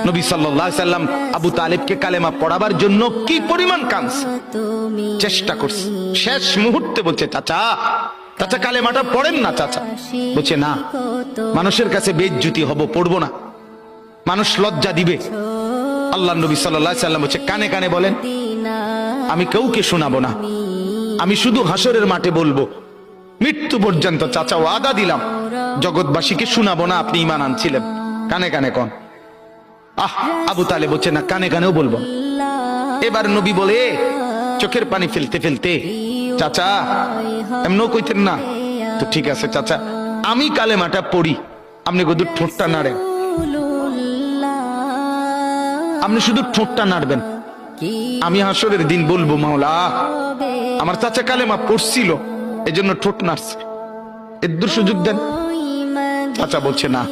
নবী সাল্লাল্লাহু আলাইহি সাল্লাম আবু তালিবকে কালেমা পড়াবার জন্য কি পরিমাণ কাঁদছে, চেষ্টা করছে। শেষ মুহূর্তে বলছে, চাচা চাচা কালেমাটা পড়েন না। চাচা বলছে, না, মানুষের কাছে বেইজ্জতি হব, পড়বো না, মানুষ লজ্জা দিবে। আল্লাহ নবী সাল্লাল্লাহু আলাইহি সাল্লাম বলছে, কানে কানে বলেন, আমি কাউকে শোনাবো না, আমি শুধু হাসরের মাঠে বলবো, মৃত্যু পর্যন্ত চাচা ওয়াদা দিলাম জগৎবাসীকে শোনাবো না আপনি ঈমান আনছিলেন, কানে কানে কোন। আবু তালেব বলছে, না, কানে কানেও বলবো। এবার নবী বলে চোখের পানি ফেলতে ফেলতে, চাচা এমনও কইতেন না তো, ঠিক আছে চাচা, আমি কালেমাটা পড়ি, আপনি শুধু ঠোঁটটা নাড়েন, আপনি শুধু ঠোঁটটা নাড়বেন, আমি হাসরের দিন বলবো, মাওলা আমার চাচা কালেমা পড়ছিল এজন্য ঠোঁট নাড়ছে, এর সুযোগ দেন। চাচা বলছে, না।